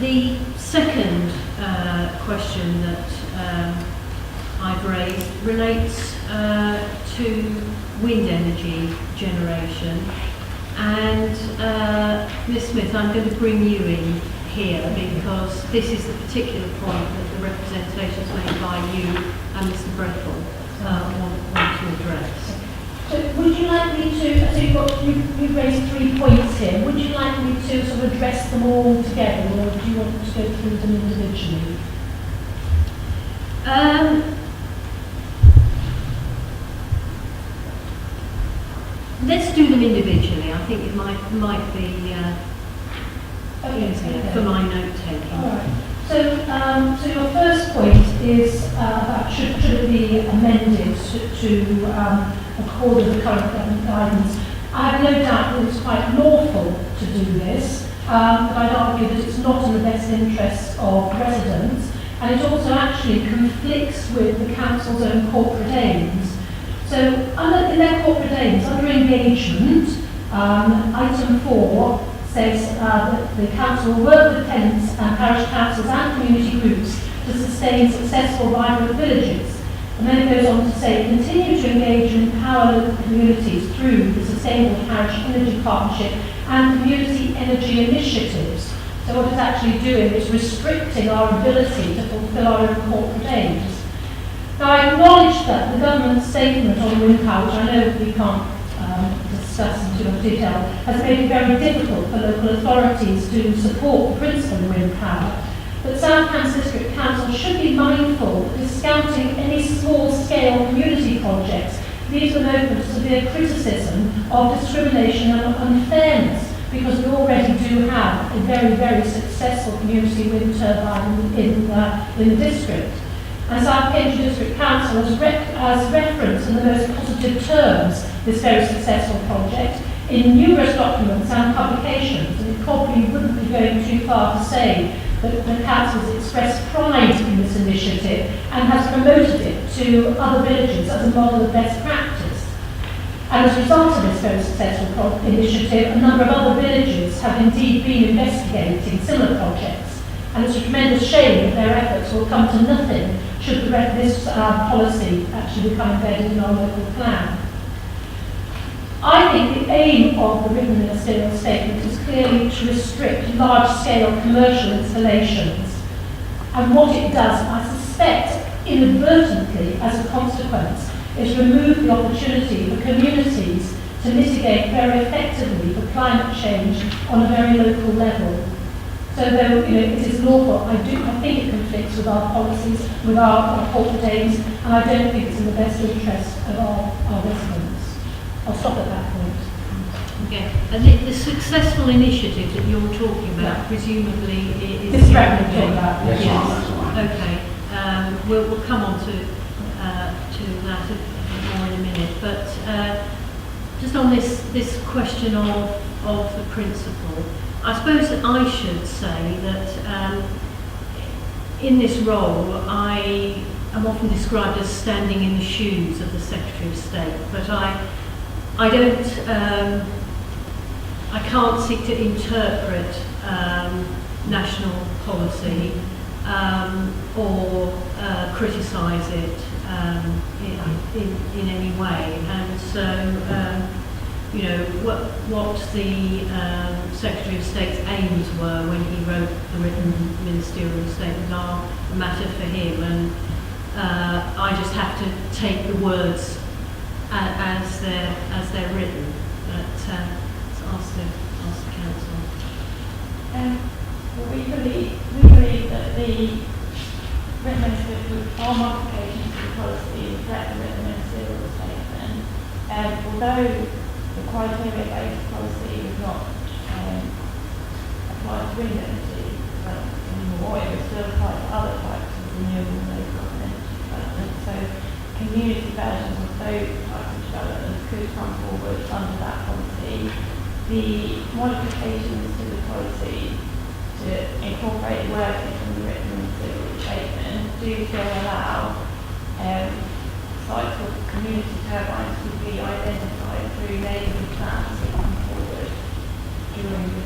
The second question that I've raised relates to wind energy generation. And Ms. Smith, I'm going to bring you in here because this is the particular point that the representations made by you and Mr. Breffel want to address. So would you like me to, so you've raised 3 points here, would you like me to sort of address them all together, or do you want to go through them individually? Let's do them individually. I think it might be easier for my note taking. All right. So your first point is about should it be amended to accord with the current government guidance. I have no doubt that it's quite lawful to do this, but I'd argue that it's not in the best interests of residents, and it also actually conflicts with the council's own corporate aims. So in their corporate aims, under engagement, item 4 says that the council will work with tenants and parish councils and community groups to sustain successful vibrant villages. And then it goes on to say, continue to engage and empower local communities through the Sustainable Parish Energy Partnership and community energy initiatives. So what it's actually doing is restricting our ability to fulfil our own corporate aims. Now, I acknowledge that the government statement on wind power, which I know we can't discuss in too much detail, has made it very difficult for local authorities to support the principle of wind power. But South Cambs District Council should be mindful that discounting any small-scale community projects leaves them open to severe criticism of discrimination and unfairness, because we already do have a very, very successful community wind turbine in the district. And South Cambs District Council has referenced in the most positive terms this very successful project in numerous documents and publications, and it probably wouldn't be going too far to say that the council has expressed pride in this initiative and has promoted it to other villages as a model of best practice. And as a result of this very successful initiative, a number of other villages have indeed been investigating similar projects. And it's a tremendous shame that their efforts will come to nothing should this policy actually become embedded in our local plan. I think the aim of the written ministerial statement is clearly to restrict large-scale commercial installations. And what it does, I suspect, inadvertently, as a consequence, is remove the opportunity for communities to mitigate very effectively for climate change on a very local level. So though it is lawful, I think it conflicts with our policies, with our corporate aims, and I don't think it's in the best interest of our residents. I'll stop at that point. Okay. And the successful initiative that you're talking about, presumably, is... This referendum about. Yes. Okay. We'll come on to that a bit more in a minute. But just on this question of the principle, I suppose that I should say that in this role, I am often described as standing in the shoes of the Secretary of State, but I don't, I can't seek to interpret national policy or criticise it in any way, and so what the Secretary of State's aims were when he wrote the written ministerial statement are a matter for him, and I just have to take the words as they're written. But let's ask the council. Well, we believe that the written ministerial are modifications to the policy reflect the written ministerial statement. Although the criteria-based policy was not applied to wind energy development anymore, it was still applied to other types of renewable local energy development. So community versions of those types of developments could come forward under that policy. The modifications to the policy to incorporate working from the written ministerial statement do still allow sites of community turbines to be identified through neighbourhood plans that come forward during the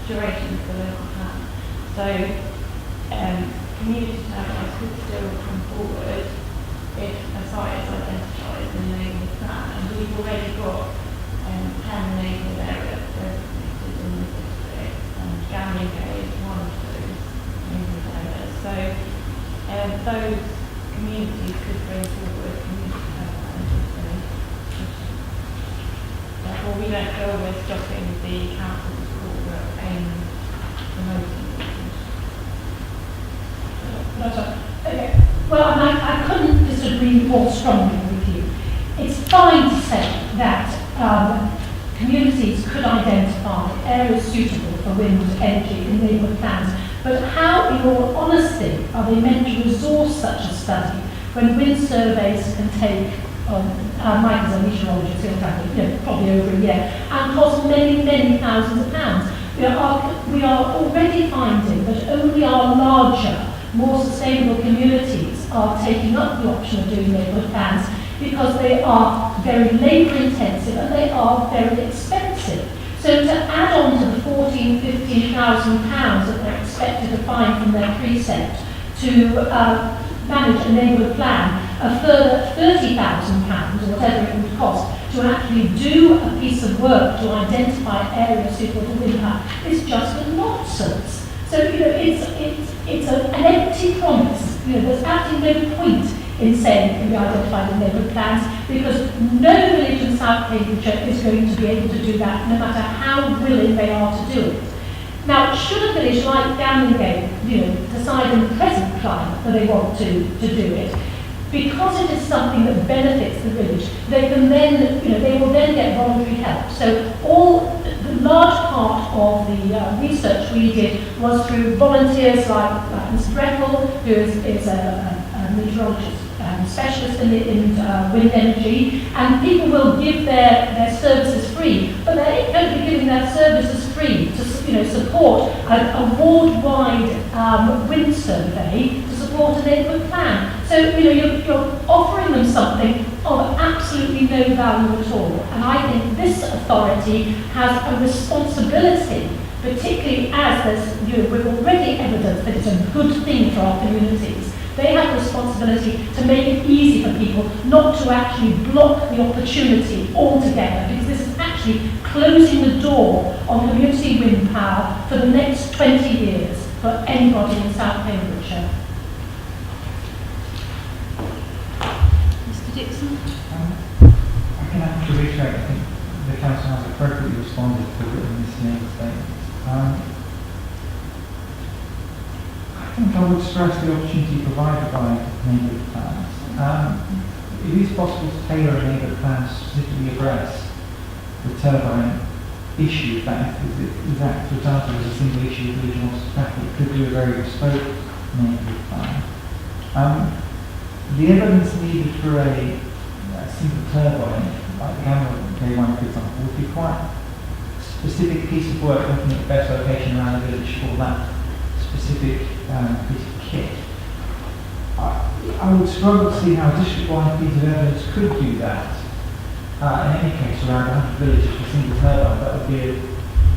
duration of the local plan. So community turbines could still come forward if a site is identified in the neighbourhood plan, and we've already got 10 neighbourhood areas designated in the district, and Gamlingay is one of those neighbourhood areas. So those communities could bring forward community turbines if they wish. Therefore, we don't feel we're stopping the council's corporate aim promoting it. Okay. Well, I couldn't disagree more strongly with you. It's fine to say that communities could identify areas suitable for wind energy in neighbourhood plans, but how, in all honesty, are they meant to resource such a study when wind surveys can take, Mike is a meteorologist, he'll tell you, probably over a year, and cost many, many thousands of pounds. We are already finding that only our larger, more sustainable communities are taking up the option of doing neighbourhood plans because they are very labour intensive and they are very expensive. So to add on to the £14,000–15,000 that they're expected to find from their precept to manage a neighbourhood plan, a further £30,000 or whatever it would cost to actually do a piece of work to identify areas suitable to wind power is just a nonsense. So, it's an empty promise. There's absolutely no point in saying it can be identified in neighbourhood plans because no village in South Cambridgeshire is going to be able to do that, no matter how willing they are to do it. Now, should a village like Gamlingay, decide in the present climate that they want to do it, because it is something that benefits the village, they can then, they will then get voluntary help. So the large part of the research we did was through volunteers like Mr. Breckel, who is a meteorologist specialist in wind energy, and people will give their services free, but they're going to be giving their services free to support a ward-wide wind survey to support a neighbourhood plan. So you're offering them something of absolutely no value at all, and I think this authority has a responsibility, particularly as we've already evidence that it's a good thing for our communities. They have a responsibility to make it easy for people not to actually block the opportunity altogether, because this is actually closing the door on community wind power for the next 20 years for anybody in South Cambridgeshire. Mr. Dixon? I can have to reiterate, I think the Council has appropriately responded to the written misleading statements. I think I would stress the opportunity provided by neighbourhood plans. It is possible to tailor a neighbourhood plan to specifically address the turbine issue. That is, for example, is a single issue the village wants to tackle. It could be a very bespoke neighbourhood plan. The evidence needed for a single turbine, like the Gamlingay one, for example, would be quite a specific piece of work looking at the best location around the village for that specific piece of kit. I would struggle to see how a district-wide piece of evidence could do that. In any case, around 100 villages for a single turbine, that would be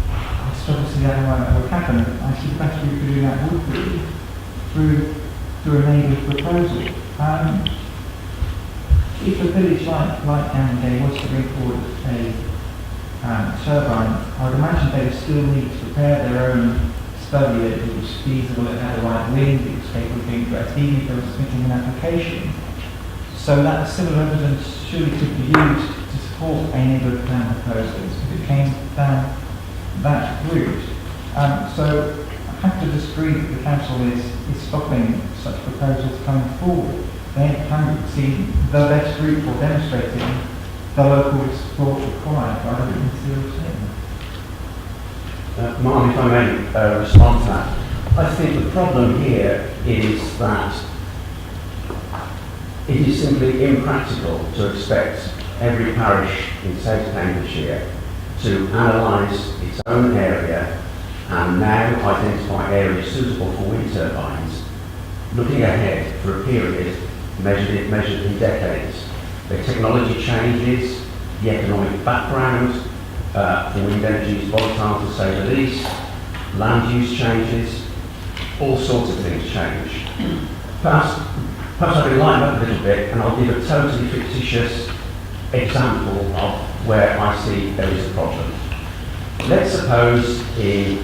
I struggle to see how that would happen. I see the best route for doing that would be through a neighbourhood proposal. If a village like Antony was to bring forward a turbine, I would imagine they would still need to prepare their own study that it was feasible, it had the right wind, it was capable of being addressed, even if they were submitting an application. So that similar evidence surely could be used to support a neighbourhood plan proposal if it came down that route. So I have to disagree that the Council is stopping such proposals coming forward. They can see the best route for demonstrating the local support required by the written material statement. Martin, if I may respond to that. I think the problem here is that it is simply impractical to expect every parish in South Cambridgeshire to analyse its own area and now identify areas suitable for wind turbines, looking ahead for a period measured in decades. The technology changes, the economic background for wind energy is volatile to say the least, land use changes, all sorts of things change. Perhaps I can lighten up a little bit, and I'll give a totally fictitious example of where I see there is a problem. Let's suppose in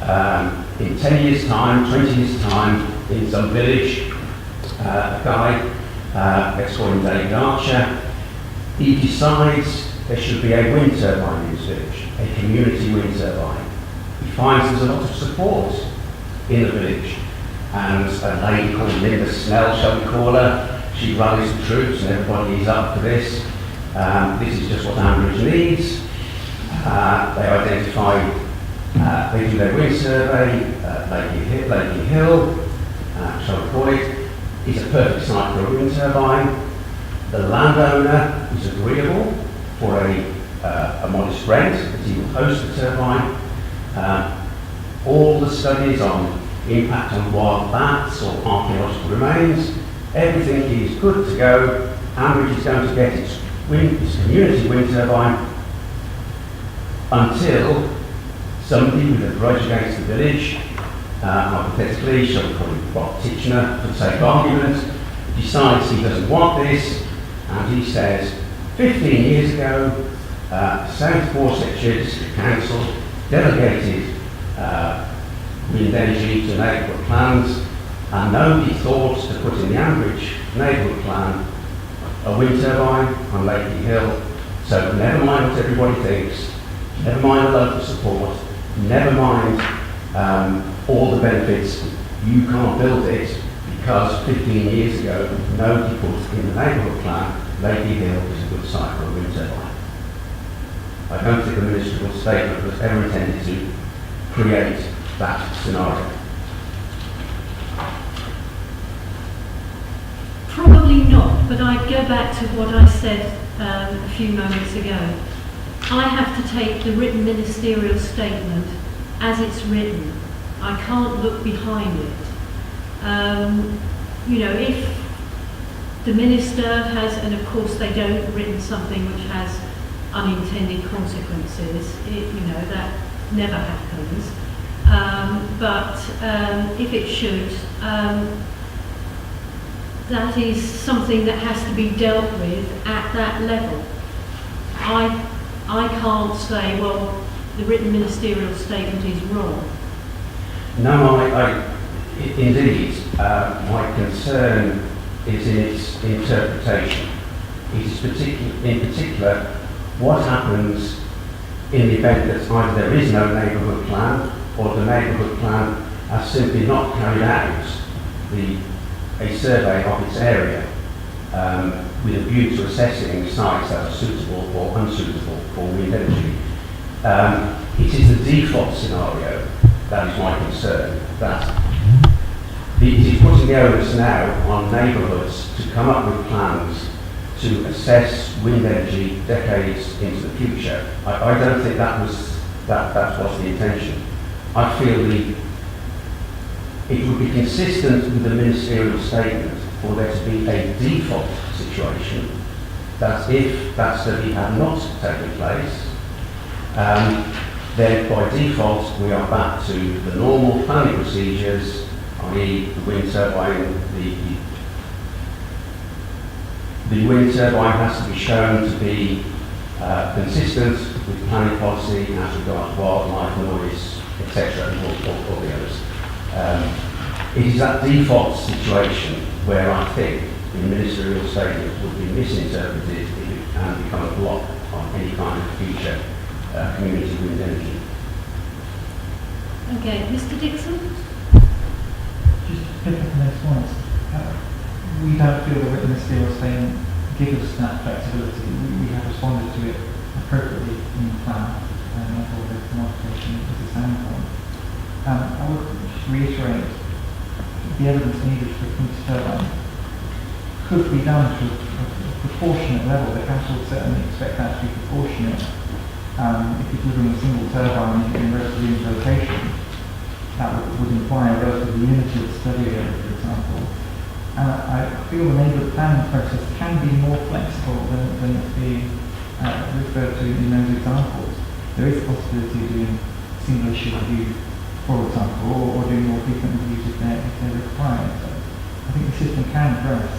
10 years' time, 20 years' time, in some village, a guy, let's call him David Archer, he decides there should be a wind turbine in his village, a community wind turbine. He finds there's a lot of support in the village, and a lady called Linda Snell, shall we call her, she rallies the troops and everybody is up for this. This is just what Ambridge needs. They identify, they do their wind survey, Lakey Hill, shall we call it, is a perfect site for a wind turbine. The landowner is agreeable for a modest rent, that he will host the turbine. All the studies on impact on wild bats or archaeological remains, everything is good to go. Ambridge is going to get its community wind turbine until somebody with a grudge against the village, hypothetically, shall we call him Bob Titchener for the sake of argument, decides he doesn't want this, and he says, 15 years ago, South Dorsetshire District Council delegated wind energy to neighbourhood plans, and nobody thought to put in the Ambridge neighbourhood plan a wind turbine on Lakey Hill. So never mind what everybody thinks, never mind the local support, never mind all the benefits, you can't build it because 15 years ago nobody put in the neighbourhood plan Lakey Hill is a good site for a wind turbine. I don't think the ministerial statement was ever intended to create that scenario. Probably not, but I go back to what I said a few moments ago. I have to take the written ministerial statement as it's written. I can't look behind it. If the minister has, and of course they don't, written something which has unintended consequences, that never happens. But if it should, that is something that has to be dealt with at that level. I can't say, well, the written ministerial statement is wrong. No, indeed, my concern is in its interpretation. It is in particular what happens in the event that either there is no neighbourhood plan or the neighbourhood plan has simply not carried out a survey of its area with a view to assessing sites that are suitable or unsuitable for wind energy. It is the default scenario that is my concern, that it is putting the onus now on neighbourhoods to come up with plans to assess wind energy decades into the future. I don't think that was the intention. I feel it would be consistent with the ministerial statement for there to be a default situation that if that study had not taken place, then by default we are back to the normal planning procedures, i.e. the wind turbine, the wind turbine has to be shown to be consistent with planning policy as regards wildlife, noise, etc., and all the others. It is that default situation where I think the ministerial statement would be misinterpreted and become a block on any kind of future community wind energy. Okay, Mr. Dixon? Just to pick up on those points, we don't feel the written ministerial statement gives us that flexibility. We have responded to it appropriately in the plan, and therefore the modification is a standpoint. I would just reiterate the evidence needed for a community turbine could be done to a proportionate level. The council would certainly expect that to be proportionate. If you're delivering a single turbine in a relatively unique location, that would imply a relatively limited study area, for example. And I feel the neighbourhood planning process can be more flexible than it's being referred to in those examples. There is a possibility of doing single issue review for example, or doing more frequent reviews if they're required. So I think the system can address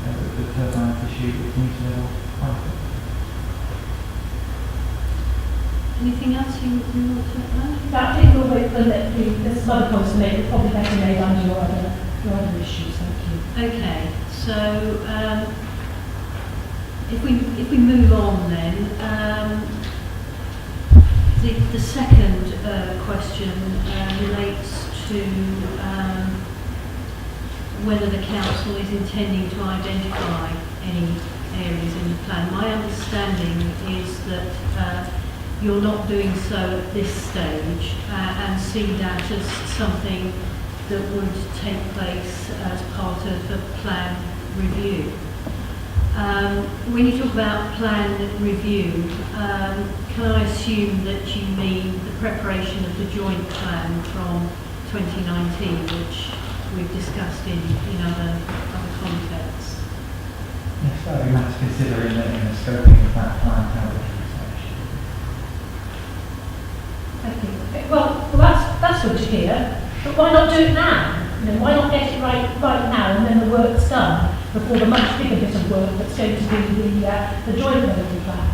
the turbines issue at the meter level quite a bit. Anything else you want to add? I think we'll wait for there's some other points to make, but probably better made under your other issues. Thank you. Okay, so if we move on then, the second question relates to whether the council is intending to identify any areas in the plan. My understanding is that you're not doing so at this stage and see that as something that would take place as part of a plan review. When you talk about plan review, can I assume that you mean the preparation of the joint plan from 2019, which we've discussed in other contexts? Yes, so we have to consider in the scoping of that plan how it is. Thank you. Well, that's good to hear. But why not do it now? Why not get it right now, and then the work's done before the much bigger bit of work that's going to be the joint local plan?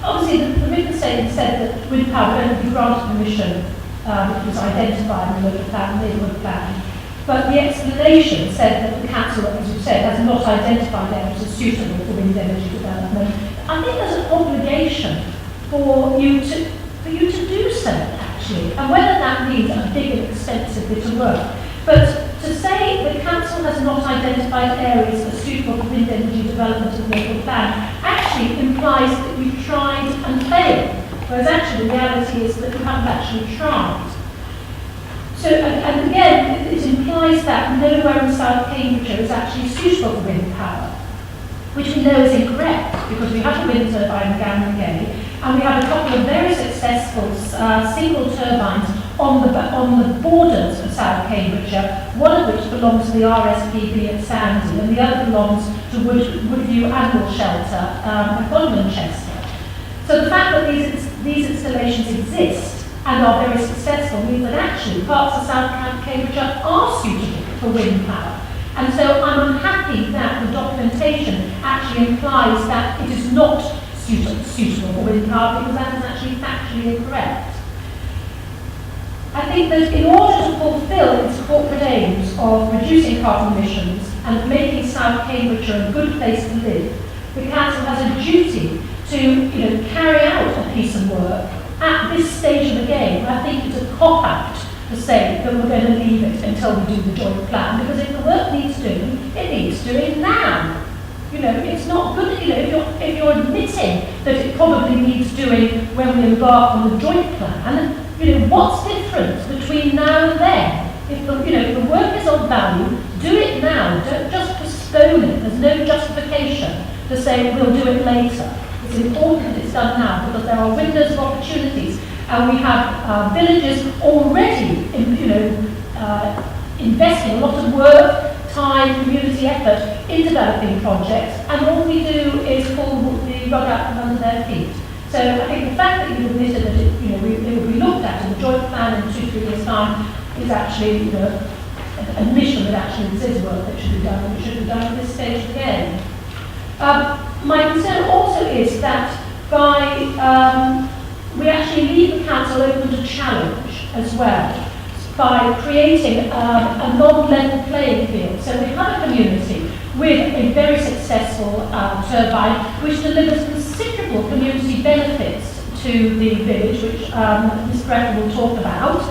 Obviously, the written statement said that wind power would only be granted permission which was identified in the local plan, neighbourhood plan. But the explanation said that the council, as you said, has not identified areas as suitable for wind energy development. I think there's an obligation for you to do so, actually, and whether that means a big and expensive bit of work. But to say the council has not identified areas as suitable for wind energy development in the local plan actually implies that you've tried and failed, whereas actually the reality is that you haven't actually tried. So, and again, it implies that nowhere in South Cambridgeshire is actually suitable for wind power, which we know is incorrect, because we have a wind turbine in Gay, and we have a couple of very successful single turbines on the borders of South Cambridgeshire, one of which belongs to the RSPB at Sandy, and the other belongs to Woodview Animal Shelter at Godmanchester. So the fact that these installations exist and are very successful means that actually parts of South Cambridgeshire are suitable for wind power. And so I'm unhappy that the documentation actually implies that it is not suitable for wind power, because that is actually factually incorrect. I think that in order to fulfil its corporate aims of reducing carbon emissions and making South Cambridgeshire a good place to live, the council has a duty to carry out a piece of work at this stage of the game. I think it's a cop-out to say that we're going to leave it until we do the joint plan, because if the work needs doing, it needs doing now. It's not good, if you're admitting that it probably needs doing when we embark on the joint plan, what's different between now and then? If the work is of value, do it now. Don't just postpone it. There's no justification to say we'll do it later. It's important that it's done now, because there are windows of opportunities, and we have villages already, investing a lot of work, time, community effort in developing projects, and all we do is pull the rug out from under their feet. So I think the fact that you admitted that it will be looked at in the joint plan in 2-3 years' time is actually an admission that actually there is work that should be done, and it should be done at this stage of the game. My concern also is that we actually leave the council open to challenge as well, by creating a non-level playing field. So we have a community with a very successful turbine which delivers considerable community benefits to the village, which Ms. Brett will talk about.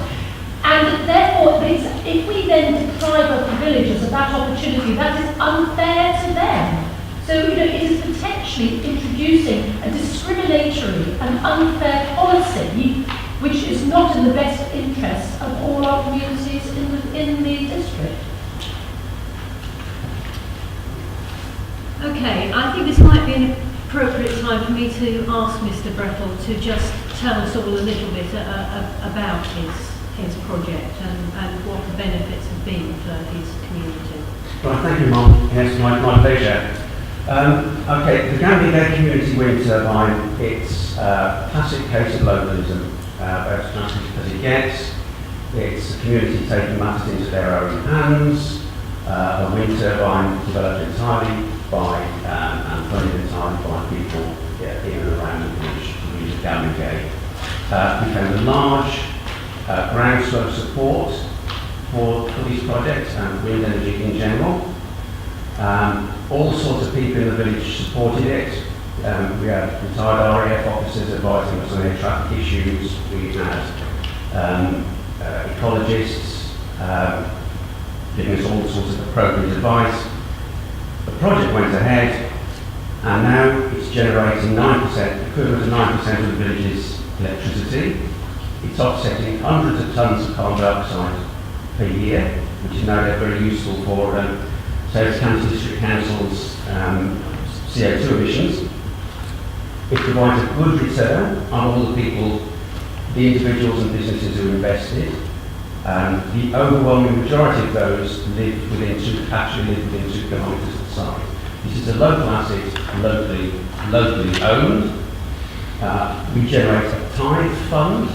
And therefore, if we then deprive the villagers of that opportunity, that is unfair to them. So it is potentially introducing a discriminatory and unfair policy which is not in the best interest of all our communities in the district. Okay, I think this might be an appropriate time for me to ask Mr. Brettle to just tell us all a little bit about his project and what the benefits have been for his community. Right, thank you, Mark. Yes, my pleasure. Okay, the Gambia Community Wind Turbine, it's a classic case of localism, as classic as it gets. It's the community taking matters into their own hands, a wind turbine developed entirely by and funded entirely by people in and around the village of Gamingay. Became a large groundswell of support for these projects and wind energy in general. All sorts of people in the village supported it. We had retired RAF officers advising us on air traffic issues. We had ecologists giving us all sorts of appropriate advice. The project went ahead, and now it's generating 9%, equivalent to 9% of the village's electricity. It's offsetting hundreds of tonnes of carbon dioxide per year, which is now very useful for Cambs District Council's CO2 emissions. It provides a good return on all the people, the individuals and businesses who invested. The overwhelming majority of those actually live within 2 kilometres of the site. This is a local asset, locally owned. We generate a tithe fund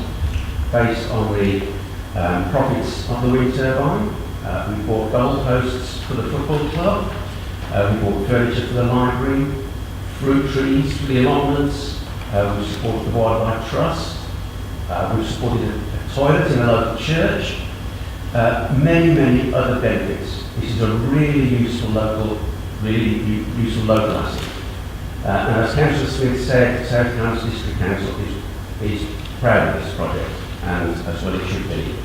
based on the profits of the wind turbine. We bought goalposts for the football club. We bought furniture for the library, fruit trees for the allotments. We supported the Wildlife Trust. We've supported a toilet in a local church. Many other benefits. This is a really useful local asset. And as Councillor Smith said, South Cambs District Council is proud of this project, and as well it should be.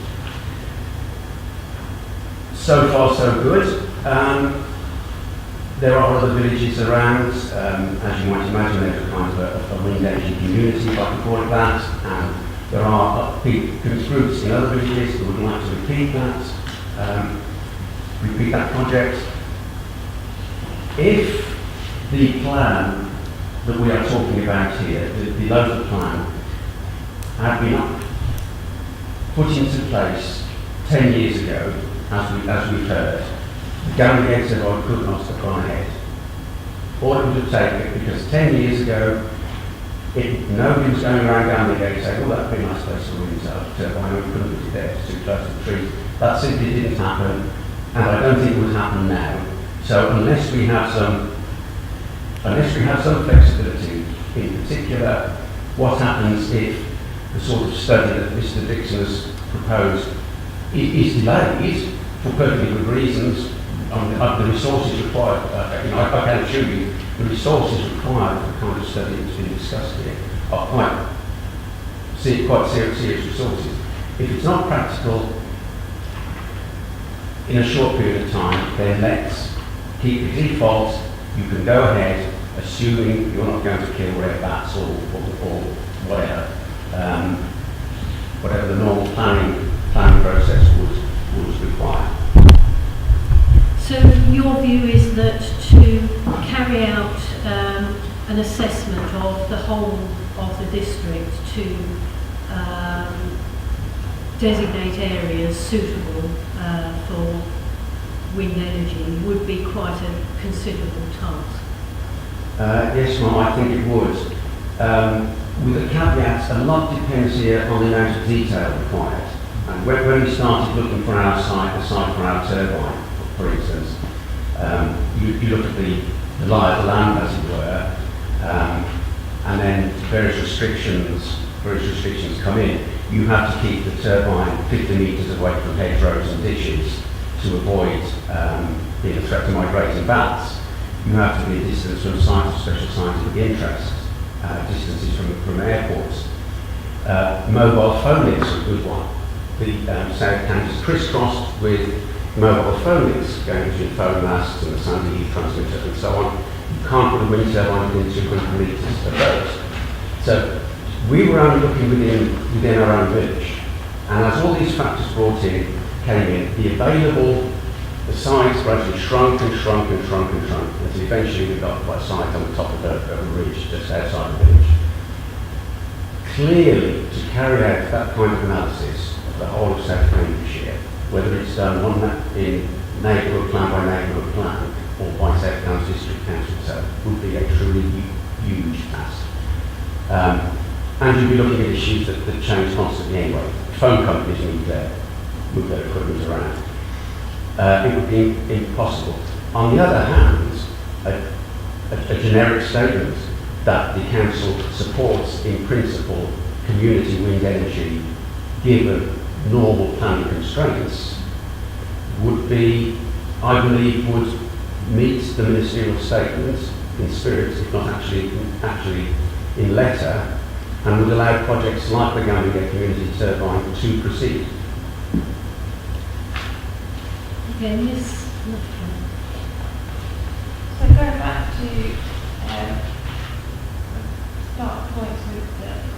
So far, so good. There are other villages around. As you might imagine, there's a kind of a wind energy community, if I can call it that, and there are groups in other villages that would like to repeat that project. If the plan that we are talking about here, the local plan, had been put into place 10 years ago, as we've heard, the Gamingay turbine could not have gone ahead. All it would have taken, because 10 years ago, nobody was going around Gamingay saying, "Oh, that'd be a nice place for a wind turbine, we couldn't put it there, it's too close to the trees." That simply didn't happen, and I don't think it would happen now. So unless we have some flexibility, in particular, what happens if the sort of study that Mr. Dixon has proposed is delayed for perfectly good reasons, the resources required, I can assure you, the resources required for the kind of study that's been discussed here are quite serious resources. If it's not practical in a short period of time, then let's keep the default. You can go ahead, assuming you're not going to kill red bats or whatever the normal planning process would require. So your view is that to carry out an assessment of the whole of the district to designate areas suitable for wind energy would be quite a considerable task? Yes, ma'am, I think it would. With a caveat, a lot depends here on the amount of detail required. And when we started looking for our site, the site for our turbine, for instance, you look at the lie of the land, as it were, and then various restrictions come in. You have to keep the turbine 50 metres away from hedgerows and ditches to avoid being a threat to migrating bats. You have to be a distance from sites of special scientific interest, distances from airports. Mobile phone links are a good one. The South Cambs is crisscrossed with mobile phone links going between phone masts and the Sandy Heath transmitter and so on. You can't put a wind turbine within 200 metres of those. So we were only looking within our own village. And as all these factors came in, the sites gradually shrunk until eventually we got to a site on the top of a ridge just outside the village. Clearly, to carry out that kind of analysis of the whole of South Cambridgeshire, whether it's done in neighbourhood plan by neighbourhood plan or by South Cambs District Council itself, would be a truly huge task. And you'll be looking at issues that change constantly anyway. Phone companies need their move their equipment around. It would be impossible. On the other hand, a generic statement that the council supports in principle community wind energy given normal planning constraints would be, I believe, would meet the ministerial statement in spirit, if not actually in letter, and would allow projects like the Gambia Community Turbine to proceed. Okay, Miss. So going back to start points with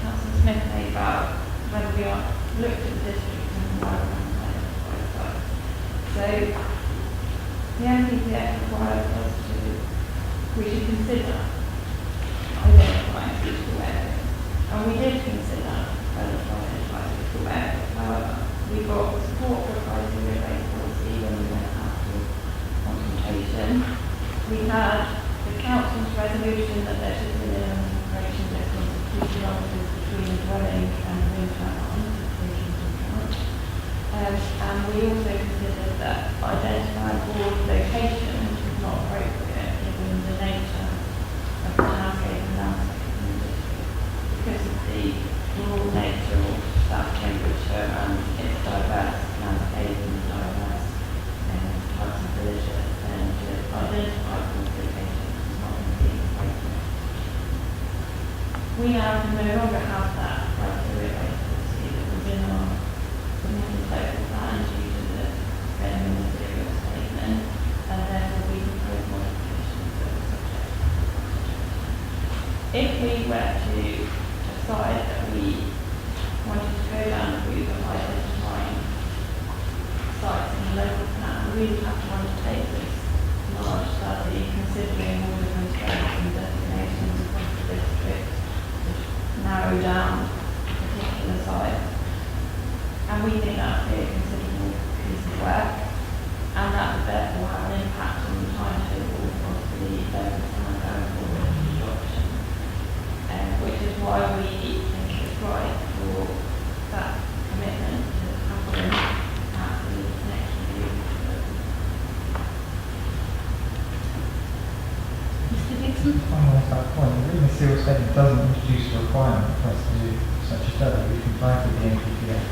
Councillor Smith made about whether we are looked at the district and why we're identified. So the NPPF requires us to, we should consider identifying suitable areas. And we did consider identifying suitable areas. However, we got support for a criteria-based policy when we went out to consultation. We had the council's resolution that there should be a separation distance of 2 kilometres between the dwelling and the wind turbine, and we also considered that identifying board location was not appropriate given the nature of the landscape and landscape in the district because of the rural nature of South Cambridgeshire and its diverse landscape and diverse types of villages, and to identify board location is not going to be appropriate. We now no longer have that criteria-based policy that was in our submitted local plan due to the ministerial statement, and therefore we propose modifications that were subject to consultation. If we were to decide that we wanted to go down the route of identifying sites in the local plan, we would have to undertake this large study considering all the constraints and designations across the district to narrow down particular sites. And we think that would be a considerable piece of work, and that would therefore have an impact on the timetable of the local plan going forward in construction, which is why we think it's right for that commitment to happen at the next review. Mr. Dixon? On that point, the ministerial statement doesn't introduce a requirement for us to do such a study. We comply with the NPPF.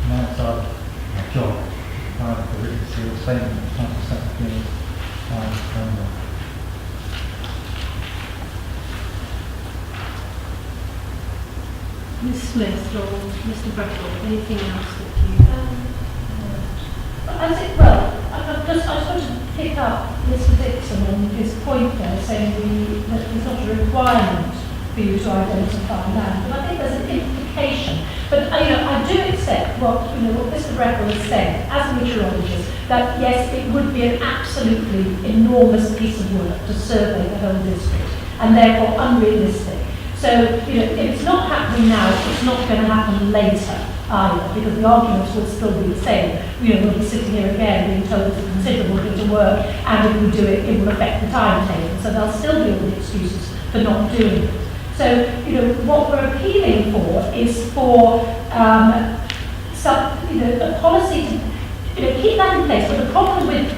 Now it's our job to comply with the written seal statement, it's not a separate thing. Ms. Smith or Mr. Breckel, anything else that you... I just want to pick up Mr. Dixon on his point there, saying that there's not a requirement for you to identify land, but I think there's an implication. But I do accept what Mr. Breckel has said as a meteorologist, that yes, it would be an absolutely enormous piece of work to survey the whole district, and therefore unrealistic. So if it's not happening now, it's not going to happen later either, because the arguments would still be the same. We'll be sitting here again being told it's a considerable bit of work, and if we do it, it will affect the timetable. So there'll still be all the excuses for not doing it. So, what we're appealing for is for a policy to keep that in place. But the problem with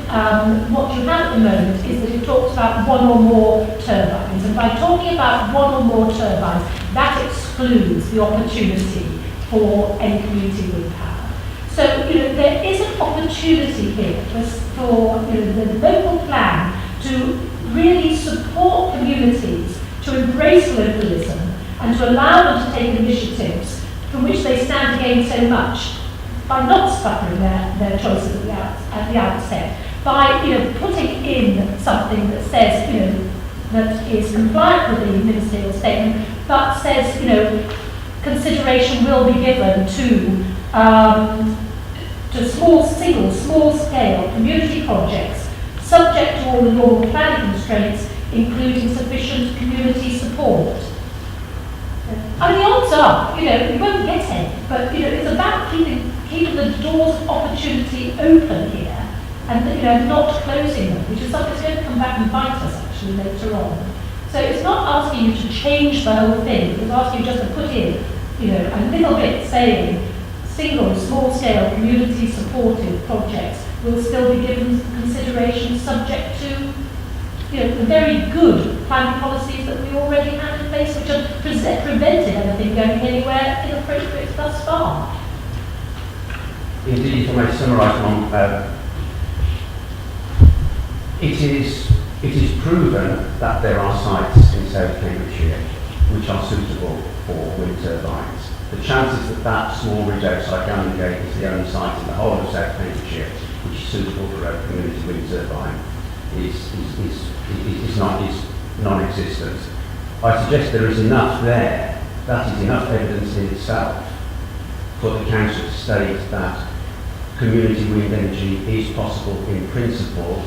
what you have at the moment is that it talks about one or more turbines. And by talking about one or more turbines, that excludes the opportunity for any community wind power. So, there is an opportunity here for the local plan to really support communities to embrace localism and to allow them to take initiatives from which they stand to gain so much by not sputtering their choices at the outset, by putting in something that says that is compliant with the ministerial statement, but says consideration will be given to small scale community projects subject to all the normal planning constraints, including sufficient community support. I mean, the odds are, you won't get any, but it's about keeping the doors of opportunity open here, and not closing them, which is something that's going to come back and bite us actually later on. So it's not asking you to change the whole thing; it's asking you just to put in, a little bit saying single, small-scale, community-supported projects will still be given consideration subject to, the very good planning policies that we already have in place, which have prevented anything going anywhere inappropriate thus far. Indeed, if I may summarise on, it is proven that there are sites in South Cambridgeshire which are suitable for wind turbines. The chances that that small ridge outside Gamingate is the only site in the whole of South Cambridgeshire which is suitable for a community wind turbine is non-existent. I suggest there is enough there, that is enough evidence in itself for the council to state that community wind energy is possible in principle,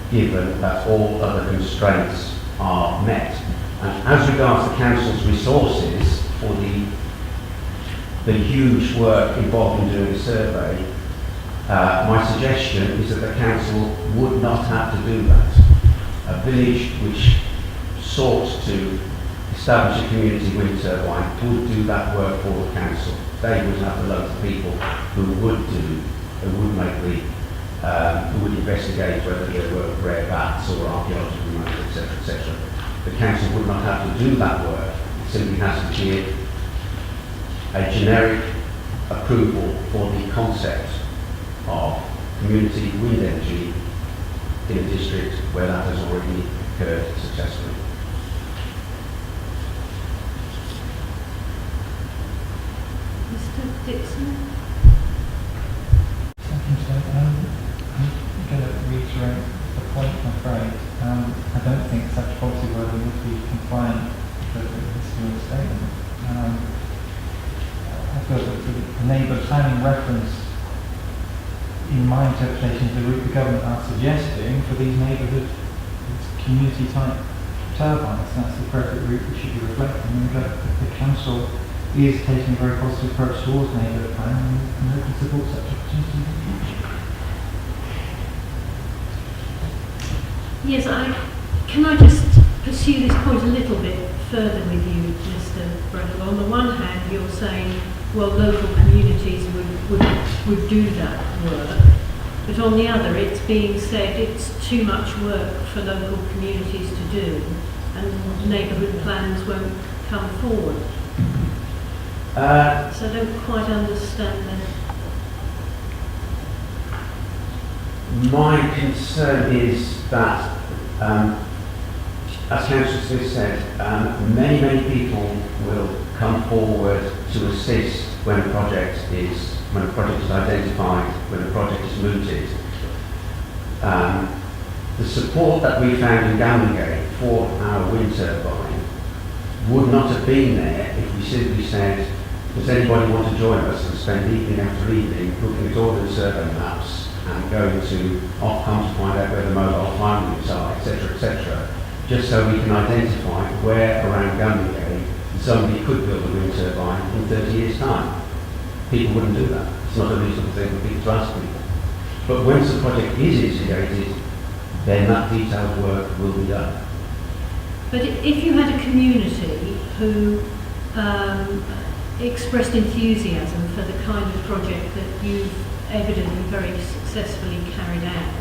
given that all other constraints are met. And as regards the council's resources for the huge work involved in doing a survey, my suggestion is that the council would not have to do that. A village which sought to establish a community wind turbine would do that work for the council. They would have the local people who would investigate whether there were rare bats or archaeological remains, etc., etc. The council would not have to do that work. It simply has to give a generic approval for the concept of community wind energy in a district where that has already occurred successfully. Mr. Dixon? I'm going to reiterate the point, I'm afraid. I don't think such policy wording would be compliant with the history of the statement. I feel that the neighbour planning reference, in my interpretation of the route the government are suggesting for these neighbourhood community type turbines, that's the appropriate route we should be reflecting, and that the council is taking a very positive approach towards neighbourhood planning and hope to support such opportunities in the future. Yes, can I just pursue this point a little bit further with you, Mr. Bradwell? On the one hand, you're saying, well, local communities would do that work, but on the other, it's being said it's too much work for local communities to do, and neighbourhood plans won't come forward. So I don't quite understand that. My concern is that, as Councillor Smith said, many people will come forward to assist when a project is identified, when a project is mooted. The support that we found in Gamingate for our wind turbine would not have been there if we simply said, does anybody want to join us and spend evening after evening looking at all the survey maps and going to Ofcom to find out where the mobile farm units are, etc., just so we can identify where around Gamingate somebody could build a wind turbine in 30 years' time. People wouldn't do that. It's not a reasonable thing for people to ask people. But once the project is instigated, then that detailed work will be done. But if you had a community who expressed enthusiasm for the kind of project that you've evidently very successfully carried out,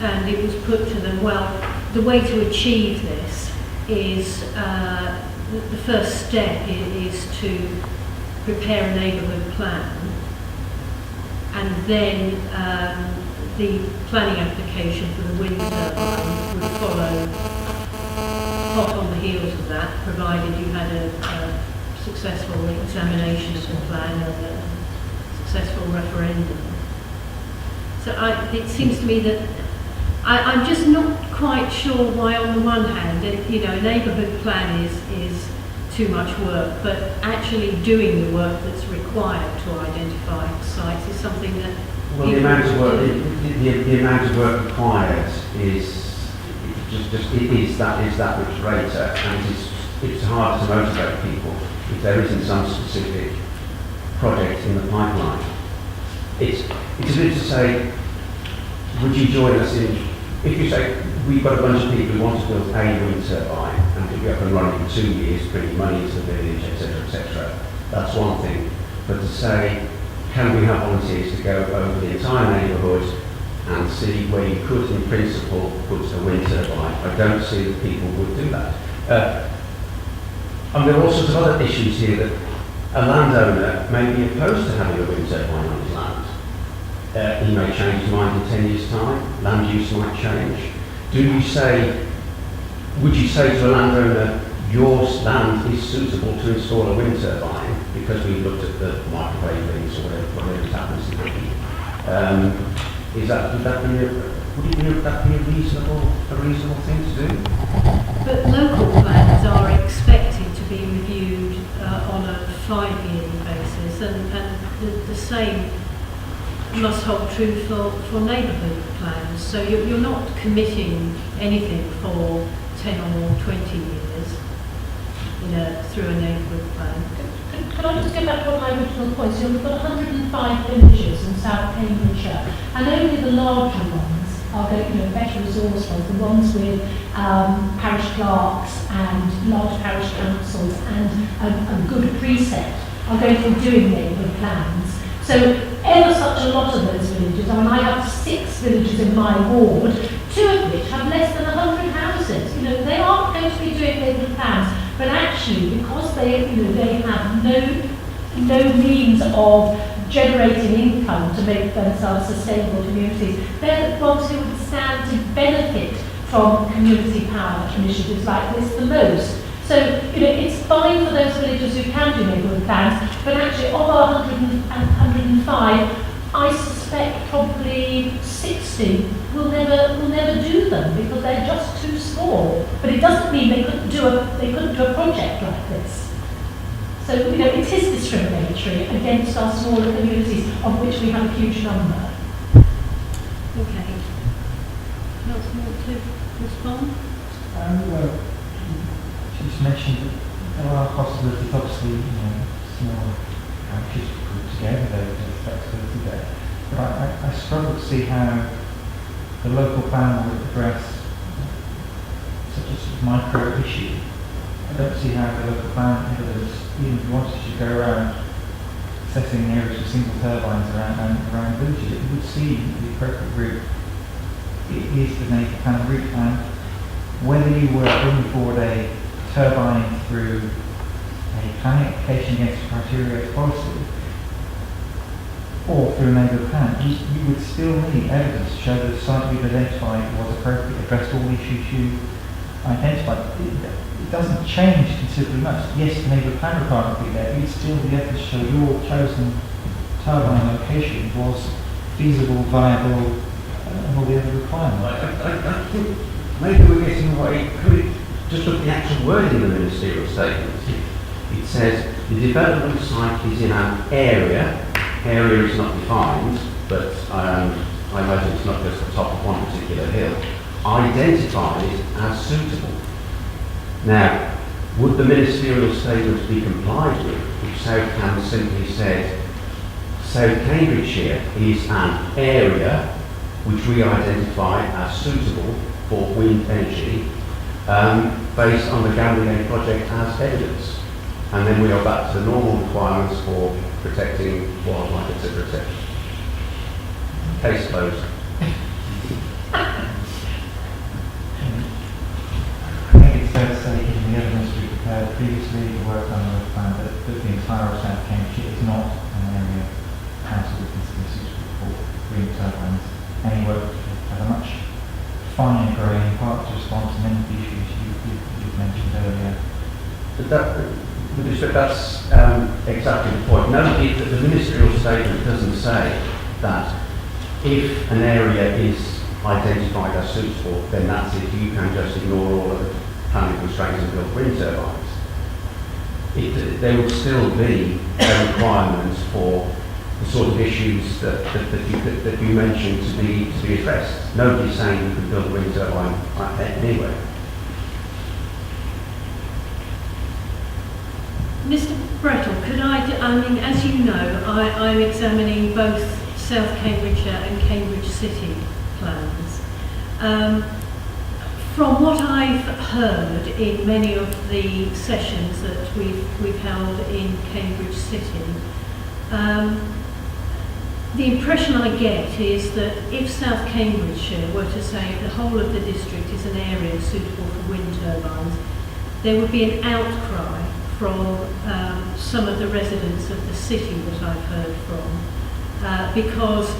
and it was put to them, well, the way to achieve this is, the first step is to prepare a neighbourhood plan, and then the planning application for the wind turbine would follow hot on the heels of that, provided you had a successful examination of the plan and a successful referendum. So it seems to me that I'm just not quite sure why, on the one hand, a neighbourhood plan is too much work, but actually doing the work that's required to identify sites is something that the amount of work, the amount of work required is that much greater, and it's hard to motivate people if there isn't some specific project in the pipeline. It's a bit to say, would you join us in, if you say, we've got a bunch of people who want to build a wind turbine and to be up and running in 2 years, bringing money into the village, etc., etc., that's one thing. but to say, can we have volunteers to go over the entire neighbourhood and see where you could, in principle, put a wind turbine? I don't see that people would do that. And there are all sorts of other issues here that a landowner may be opposed to having a wind turbine on his land. He may change his mind in 10 years' time. Land use might change. Would you say to a landowner, your land is suitable to install a wind turbine because we've looked at the microwave rings or whatever it happens to be? Would that be a reasonable thing to do? But local plans are expected to be reviewed on a 5-yearly basis, and the same must hold true for neighbourhood plans. So you're not committing anything for 10 or 20 years through a neighbourhood plan. Can I just go back to one of my original points? So we've got 105 villages in South Cambridgeshire, and only the larger ones are going, better resource ones, the ones with parish clerks and large parish councils and a good precept are going to be doing neighbourhood plans. So ever such a lot of those villages, I have 6 villages in my ward, 2 of which have less than 100 houses. They aren't going to be doing neighbourhood plans, but actually because they have no means of generating income to make themselves sustainable communities, they're the ones who would stand to benefit from community power initiatives like this the most. So, it's fine for those villages who can do neighbourhood plans, but actually of our 105, I suspect probably 60 will never do them because they're just too small. But it doesn't mean they couldn't do a project like this. So, it is discriminatory against our smaller communities, of which we have a huge number. Okay. Else want to respond? Well, she just mentioned that there are possibilities, obviously, small parishes put together, there's flexibility there. But I struggle to see how the local plan would address such a sort of micro issue. I don't see how the local plan evidence, even if you wanted to go around assessing areas for single turbines around villages, it would seem the appropriate route is the native plan route, and whether you were bringing forward a turbine through a planning application against the criteria of policy or through a neighbourhood plan, you would still need evidence to show that the site you've identified was appropriate, addressed all the issues you identified. It doesn't change considerably much. Yes, the neighbourhood plan requirement would be there, but you'd still be able to show your chosen turbine location was feasible, viable, and all the other requirements. I think maybe we're getting away. Could we just look at the actual wording of the ministerial statement? It says the development site is in an area. Area is not defined, but I imagine it's not just the top of one particular hill. Identified as suitable. Now, would the ministerial statement be complied with if South Cambs simply said South Cambridgeshire is an area which we identify as suitable for wind energy based on the Gambier project as evidence? And then we are back to the normal requirements for protecting wildlife, etc., etc. Case closed. I think it's fair to say, given the evidence we prepared previously, the work on the plan, that the entire of South Cambridgeshire is not an area council would consider suitable for wind turbines. Any work has a much finer grain part to respond to many of the issues you've mentioned earlier. But with respect, that's exactly the point. Note that the ministerial statement doesn't say that if an area is identified as suitable, then that's it. You can just ignore all of the planning constraints and build wind turbines. There will still be a requirement for the sort of issues that you mentioned to be addressed. Nobody's saying you can build a wind turbine anyway. Mr. Brettle, as you know, I'm examining both South Cambridgeshire and Cambridge City plans. From what I've heard in many of the sessions that we've held in Cambridge City, The impression I get is that if South Cambridgeshire were to say the whole of the district is an area suitable for wind turbines, there would be an outcry from some of the residents of the city that I've heard from, because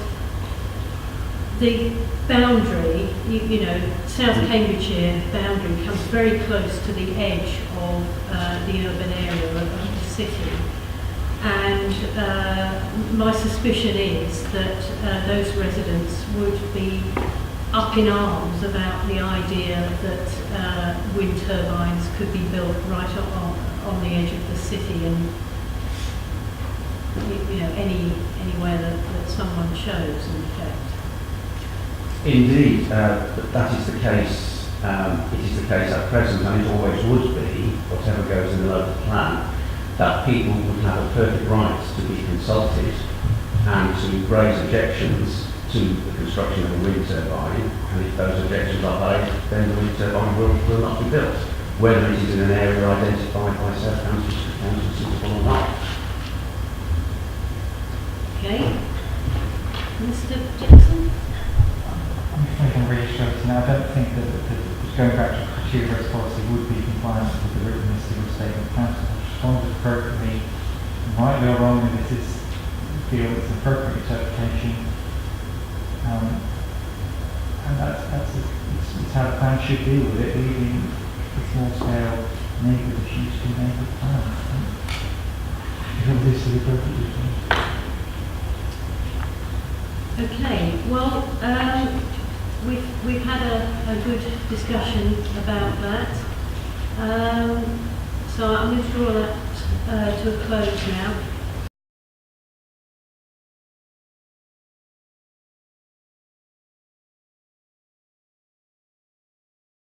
the boundary, you know, South Cambridgeshire boundary comes very close to the edge of the urban area of the city. And my suspicion is that those residents would be up in arms about the idea that wind turbines could be built right up on the edge of the city, and you know, anywhere that someone chose, in effect. Indeed, that is the case. It is the case at present, and it always would be, whatever goes in the local plan, that people would have a perfect right to be consulted and to raise objections to the construction of a wind turbine, and if those objections are valid, then the wind turbine will not be built, whether it is in an area identified by South Council suitable or not. Okay. Mr. Jackson? If I can reassure now, I don't think that going back to the criteria policy would be compliant with the written civil statement. Council has responded appropriately, rightly or wrongly, this is feel it's an appropriate interpretation, and it's how the plan should deal with it, leaving the small scale neighbourhood issues to neighbourhood plan. I feel this is appropriate. Okay, well, we've had a good discussion about that. So I'm going to draw that to a close now.